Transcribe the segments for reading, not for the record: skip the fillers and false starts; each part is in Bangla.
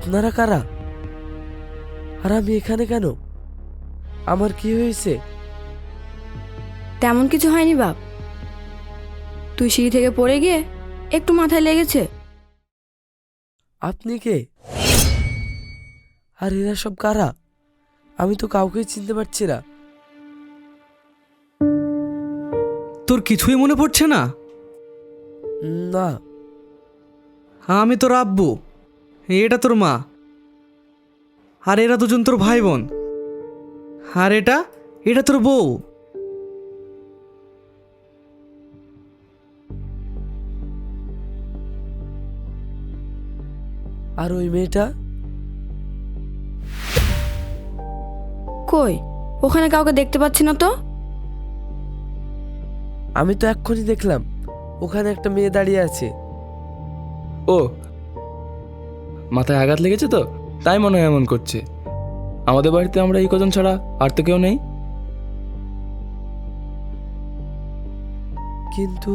আপনারা কারা? আর আমি এখানে কেন? আমার কি হয়েছে? তেমন কিছু হয়নি বাপ, তুই সিঁড়ি থেকে পড়ে গিয়ে একটু মাথায় লেগেছে। আপনি কে? আর এরা সব কারা? আমি তো কাউকেই চিনতে পারছি না। তোর কিছুই মনে পড়ছে না? না। আমি তোর আব্বু, এটা তোর মা, আর এরা দুজন তোর ভাই বোন, আর এটা এটা তোর বউ। আর ওই মেয়েটা? কই, ওখানে কাউকে দেখতে পাচ্ছি না তো। আমি তো এক্ষুনি দেখলাম ওখানে একটা মেয়ে দাঁড়িয়ে আছে। ও, মাথায় আঘাত লেগেছে তো, তাই মনে হয় এমন করছে। আমাদের বাড়িতে আমরা এই কজন ছাড়া আর তো কেউ নেই। কিন্তু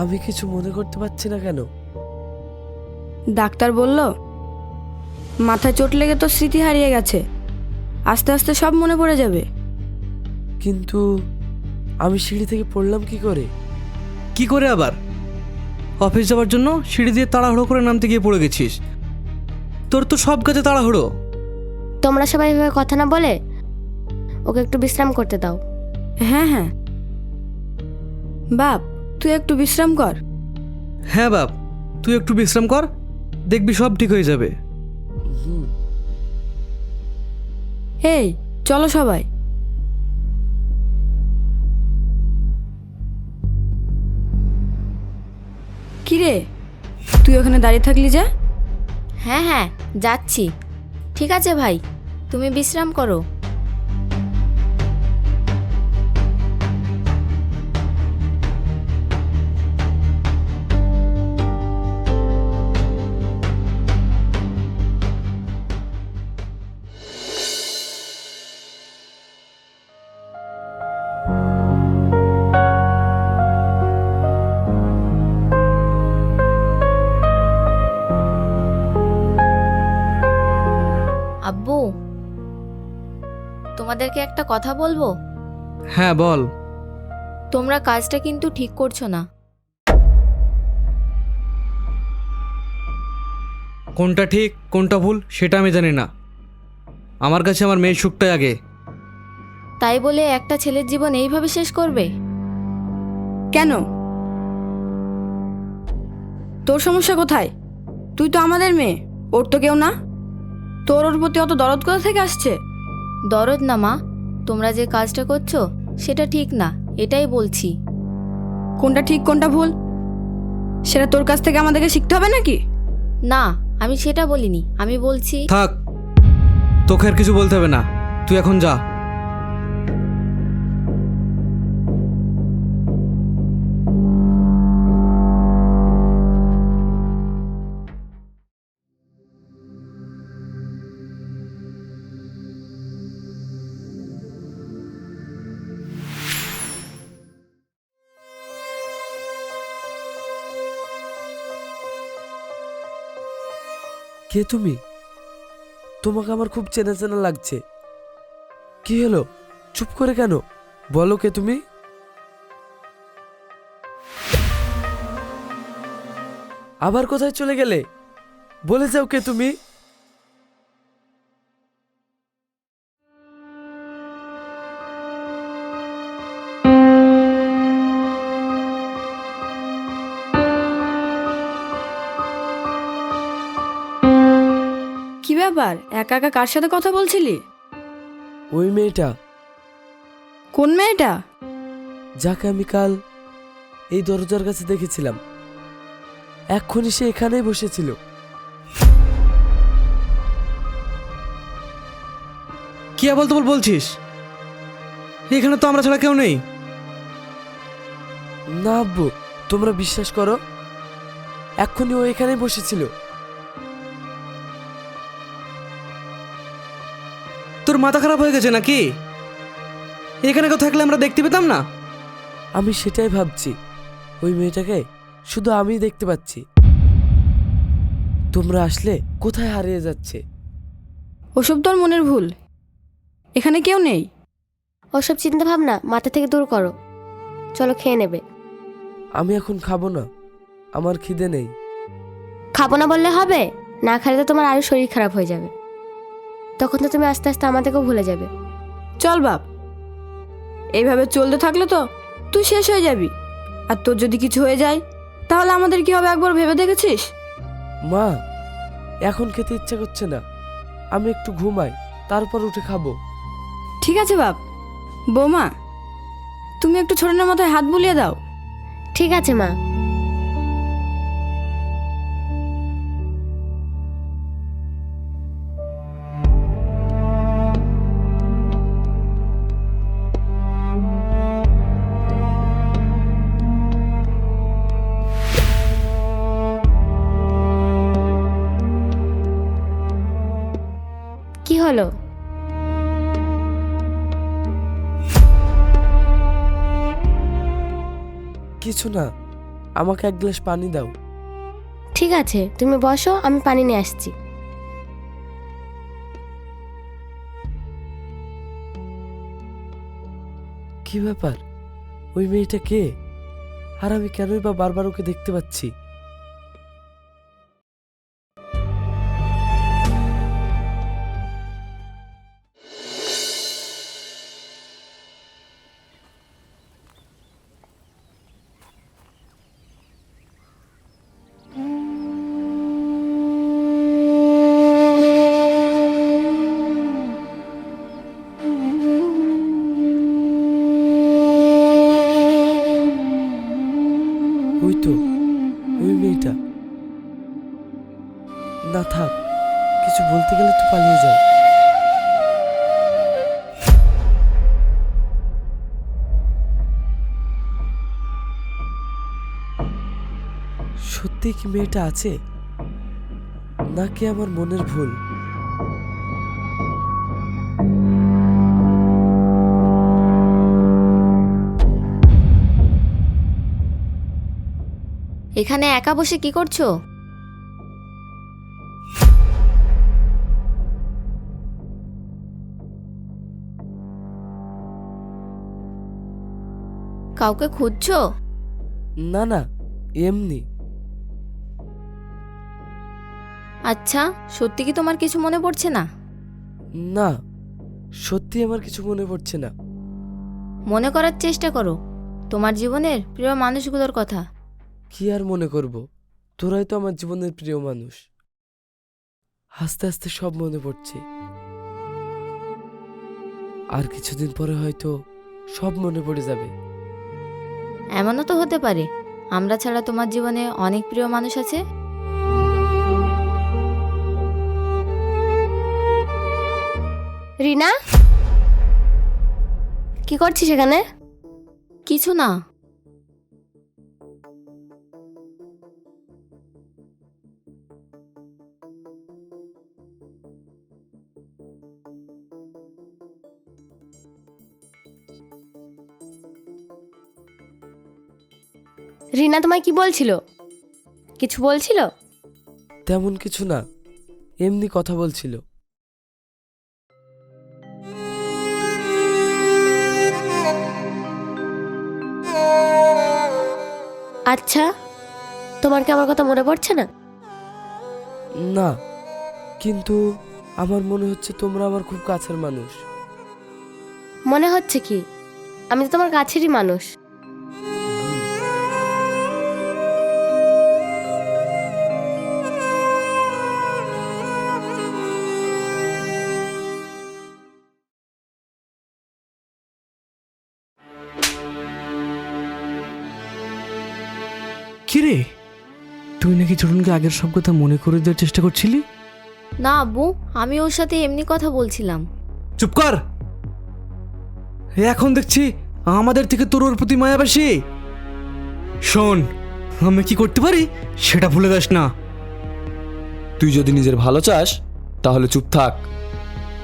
আমি কিছু মনে করতে পারছি না কেন? ডাক্তার বলল মাথায় চোট লেগে তোর স্মৃতি হারিয়ে গেছে, আস্তে আস্তে সব মনে পড়ে যাবে। কিন্তু আমি সিঁড়ি থেকে পড়লাম কি করে? কি করে আবার? অফিস যাওয়ার জন্য সিঁড়ি দিয়ে তাড়াহুড়ো করে নামতে গিয়ে পড়ে গেছিস। তোর তো সব কাজে তাড়াহুড়ো। তোমরা সবাই এভাবে কথা না বলে ওকে একটু বিশ্রাম করতে দাও। হ্যাঁ হ্যাঁ বাপ, তুই একটু বিশ্রাম কর। হ্যাঁ বাপ, তুই একটু বিশ্রাম কর, দেখবি সব ঠিক হয়ে যাবে। এই চলো সবাই। কিরে, তুই ওখানে দাঁড়িয়ে থাকলি যে? হ্যাঁ হ্যাঁ যাচ্ছি। ঠিক আছে ভাই, তুমি বিশ্রাম করো। আব্বু, তোমাদেরকে একটা কথা বলবো। হ্যাঁ বল। তোমরা কাজটা কিন্তু ঠিক করছো না। কোনটা ঠিক কোনটা ভুল সেটা আমি জানি না, আমার কাছে আমার মেয়ের সুখটাই আগে। তাই বলে একটা ছেলের জীবন এইভাবে শেষ করবে? কেন, তোর সমস্যা কোথায়? তুই তো আমাদের মেয়ে, ওর তো কেউ না। তোর ওর প্রতি অত দরদ কোথা থেকে আসছে? দরদ না মা, তোমরা যে কাজটা করছো সেটা ঠিক না, এটাই বলছি। কোনটা ঠিক কোনটা ভুল সেটা তোর কাছ থেকে আমাদেরকে শিখতে হবে নাকি? না, আমি সেটা বলিনি, আমি বলছি থাক, তোকে আর কিছু বলতে হবে না, তুই এখন যা। কে তুমি? তোমাকে আমার খুব চেনা চেনা লাগছে। কি হলো, চুপ করে কেন? বলো কে তুমি? আবার কোথায় চলে গেলে? বলে যাও কে তুমি। কি ব্যাপার, একা একা কার সাথে কথা বলছিলি? ওই মেয়েটা, কোন মেয়েটা? যাকে আমি কাল এই দরজার কাছে দেখেছিলাম, এক্ষুনি সে এখানেই বসেছিল। কি আবল তাবল বলছিস? এখানে তো আমরা ছাড়া কেউ নেই। না আব্বু, তোমরা বিশ্বাস করো, এক্ষুনি ও এখানেই বসেছিল। তোর মাথা খারাপ হয়ে গেছে নাকি? এখানে কেউ থাকলে আমরা দেখতে পেতাম না? আমি সেটাই ভাবছি, ওই মেয়েটাকে শুধু আমিই দেখতে পাচ্ছি। তোমরা আসলে কোথায় হারিয়ে যাচ্ছে? ওসব তোর মনের ভুল, এখানে কেউ নেই। ওসব চিন্তা ভাবনা মাথা থেকে দূর করো, চলো খেয়ে নেবে। আমি এখন খাবো না, আমার খিদে নেই। খাবো না বললে হবে? না খেলে তো তোমার আরো শরীর খারাপ হয়ে যাবে, তখন তো তুমি আস্তে আস্তে আমাদেরকেও ভুলে যাবে। চল বাপ, এইভাবে চলতে থাকলে তো তুই শেষ হয়ে যাবি। আর তোর যদি কিছু হয়ে যায় তাহলে আমাদের কি হবে একবার ভেবে দেখেছিস? মা, এখন খেতে ইচ্ছে করছে না, আমি একটু ঘুমাই, তারপর উঠে খাবো। ঠিক আছে বাপ। বৌমা, তুমি একটু ছোটনের মাথায় হাত বুলিয়ে দাও। ঠিক আছে মা। কি হলো? কিছু না, আমাকে এক গ্লাস পানি দাও। ঠিক আছে, তুমি বসো, আমি পানি নিয়ে আসছি। কি ব্যাপার, ওই মেয়েটা কে? আর আমি কেনই বা বারবার ওকে দেখতে পাচ্ছি? ওই তো, ওই মেয়েটা। না থাক, কিছু বলতে গেলে তো পালিয়ে যায়। সত্যি কি মেয়েটা আছে, নাকি আমার মনের ভুল? এখানে একা বসে কি করছো? কাউকে খুঁজছো? না না, এমনি। আচ্ছা, সত্যি কি তোমার কিছু মনে পড়ছে না? না, সত্যি আমার কিছু মনে পড়ছে না। মনে করার চেষ্টা করো তোমার জীবনের প্রিয় মানুষগুলোর কথা। কি আর মনে করব, তোরাই তো আমার জীবনের প্রিয় মানুষ। আস্তে আস্তে সব মনে পড়ছে, আর কিছুদিন পরে হয়তো সব মনে পড়ে যাবে। এমনও তো হতে পারে আমরা ছাড়া তোমার জীবনে অনেক প্রিয় মানুষ আছে। রিনা, কি করছিস এখানে? কিছু না। রিনা তোমায় কি বলছিল? কিছু বলছিল? তেমন কিছু না, এমনি কথা বলছিল। আচ্ছা, তোমার কি আমার কথা মনে পড়ছে না? না, কিন্তু আমার মনে হচ্ছে তোমরা আমার খুব কাছের মানুষ। মনে হচ্ছে কি? আমি তো তোমার কাছেরই মানুষ। কিরে, তুই নাকি ছোটনকে আগের সব কথা মনে করে দেওয়ার চেষ্টা করছিলি? না আব্বু, আমি ওর সাথে এমনি কথা বলছিলাম। চুপ কর। এখন দেখছি আমাদের থেকে তোর ওর প্রতি মায়া বেশি। শোন, আমি কি করতে পারি সেটা ভুলে যাস না। তুই যদি নিজের ভালো চাস তাহলে চুপ থাক,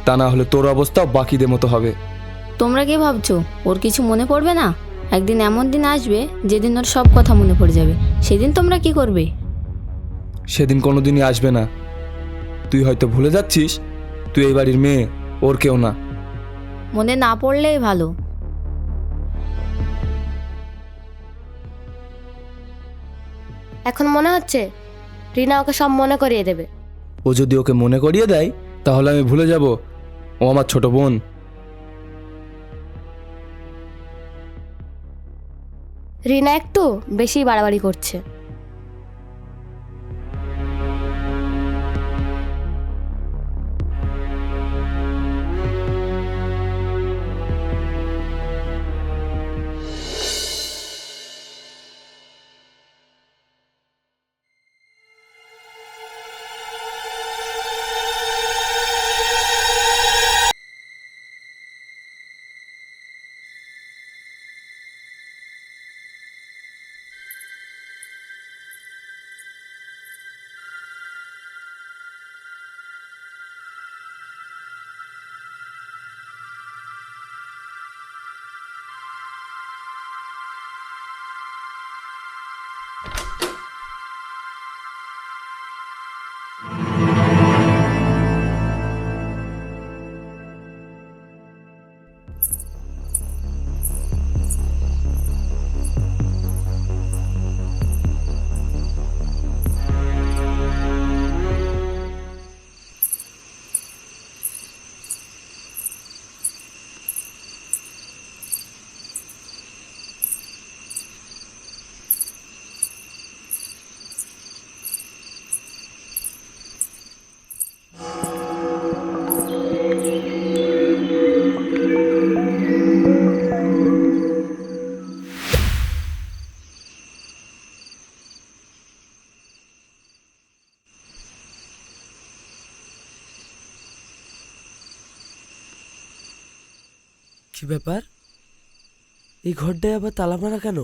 তা না হলে তোর অবস্থা বাকিদের মতো হবে। তোমরা কি ভাবছো ওর কিছু মনে পড়বে না? একদিন এমন দিন আসবে যেদিন ওর সব কথা মনে পড়ে যাবে, সেদিন তোমরা কি করবে? সেদিন কোনোদিনই আসবে না। তুই হয়তো ভুলে যাচ্ছিস তুই এই বাড়ির মেয়ে, ওর কেউ না। মনে না পড়লেই ভালো। এখন মনে হচ্ছে রিনা ওকে সব মনে করিয়ে দেবে। ও যদি ওকে মনে করিয়ে দেয় তাহলে আমি ভুলে যাব ও আমার ছোট বোন। রিনা একটু বেশি বাড়াবাড়ি করছে। কি ব্যাপার, এই ঘরটায় আবার তালা মারা কেন?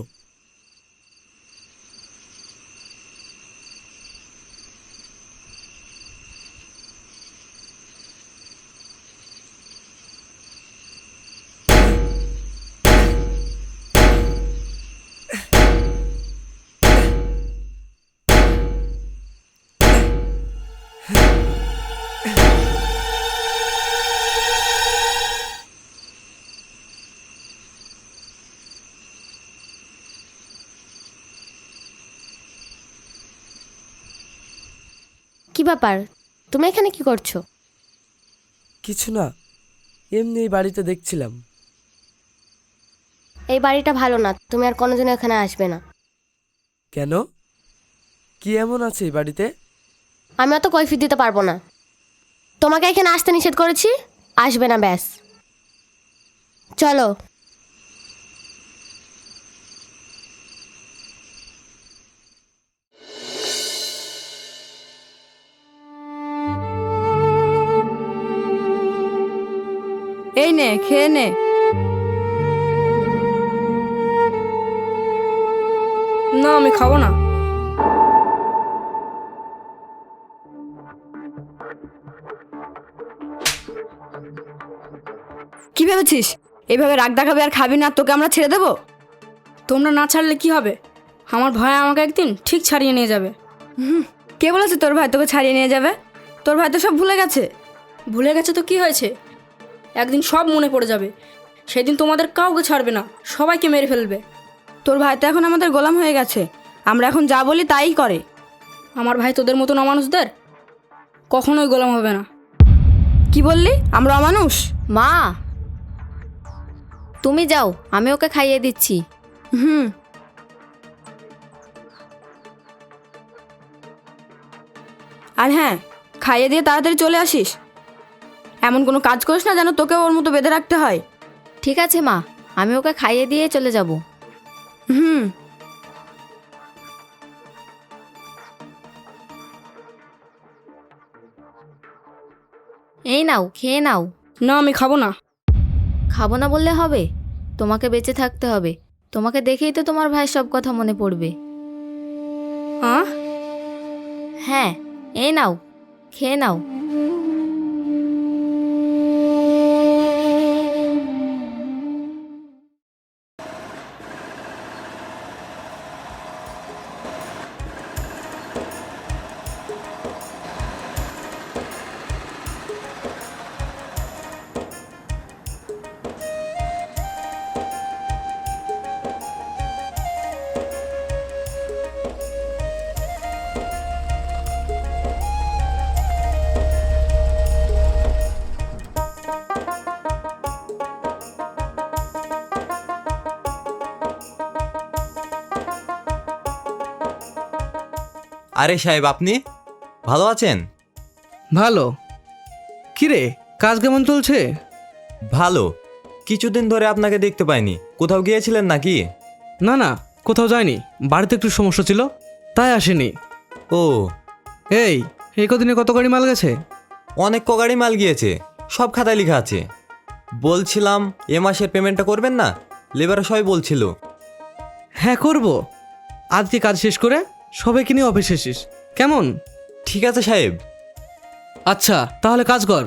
কি ব্যাপার, তুমি এখানে কি করছো? কিছু না, এমনি এই বাড়িতে দেখছিলাম। এই বাড়িটা ভালো না, তুমি আর কোনোদিন এখানে আসবে না। কেন, কি এমন আছে এই বাড়িতে? আমি অত কৈফিয়ত দিতে পারবো না। তোমাকে এখানে আসতে নিষেধ করেছি, আসবে না ব্যাস। চলো। এই নে, খেয়ে নে। না আমি খাবো না। কি ভেবেছিস এইভাবে রাগ দেখাবে আর খাবি না, তোকে আমরা ছেড়ে দেবো? তোমরা না ছাড়লে কি হবে? আমার ভাই আমাকে একদিন ঠিক ছাড়িয়ে নিয়ে যাবে। কে বলেছে তোর ভাই তোকে ছাড়িয়ে নিয়ে যাবে? তোর ভাই তো সব ভুলে গেছে। ভুলে গেছে তো কি হয়েছে, একদিন সব মনে পড়ে যাবে। সেদিন তোমাদের কাউকে ছাড়বে না, সবাইকে মেরে ফেলবে। তোর ভাই তো এখন আমাদের গোলাম হয়ে গেছে, আমরা এখন যা বলি তাই করে। আমার ভাই তোদের মতন অমানুষদের কখনোই গোলাম হবে না। কি বললি, আমরা অমানুষ? মা, তুমি যাও, আমি ওকে খাইয়ে দিচ্ছি। হুম। আর হ্যাঁ, খাইয়ে দিয়ে তাড়াতাড়ি চলে আসিস। এমন কোনো কাজ করিস না যেন তোকে ওর মতো বেঁধে রাখতে হয়। ঠিক আছে মা, আমি ওকে খাইয়ে দিয়ে চলে যাব। হুম। এই নাও, খেয়ে নাও। না আমি খাবো না। খাবো না বললে হবে? তোমাকে বেঁচে থাকতে হবে। তোমাকে দেখেই তো তোমার ভাই সব কথা মনে পড়বে। হ্যাঁ, এই নাও, খেয়ে নাও। আরে সাহেব, আপনি ভালো আছেন? ভালো। কিরে, কাজ কেমন চলছে? ভালো। কিছুদিন ধরে আপনাকে দেখতে পাইনি, কোথাও গিয়েছিলেন নাকি? না না, কোথাও যায়নি, বাড়িতে একটু সমস্যা ছিল তাই আসেনি। ও, এই কদিনে কত গাড়ি মাল গেছে? অনেক কগাড়ি মাল গিয়েছে, সব খাতায় লেখা আছে। বলছিলাম এ মাসের পেমেন্টটা করবেন না? লেবাররা সবাই বলছিল। হ্যাঁ করব, আজকে কাজ শেষ করে সবাইকে নিয়ে অফিসে এসিস কেমন? ঠিক আছে সাহেব। আচ্ছা তাহলে কাজ কর।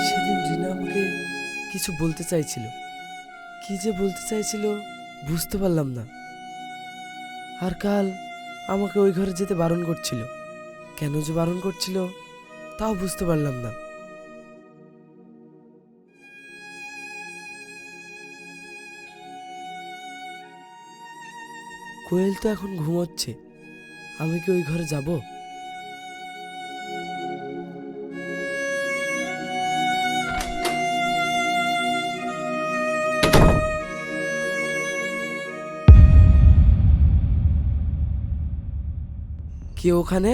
সেদিন রিনা আমাকে কিছু বলতে চাইছিল, কি যে বলতে চাইছিল বুঝতে পারলাম না। আর কাল আমাকে ওই ঘরে যেতে বারণ করছিল, কেন যে বারণ করছিল তাও বুঝতে পারলাম না। কোয়েল তো এখন ঘুমোচ্ছে, আমি কি ওই ঘরে যাব? কে ওখানে?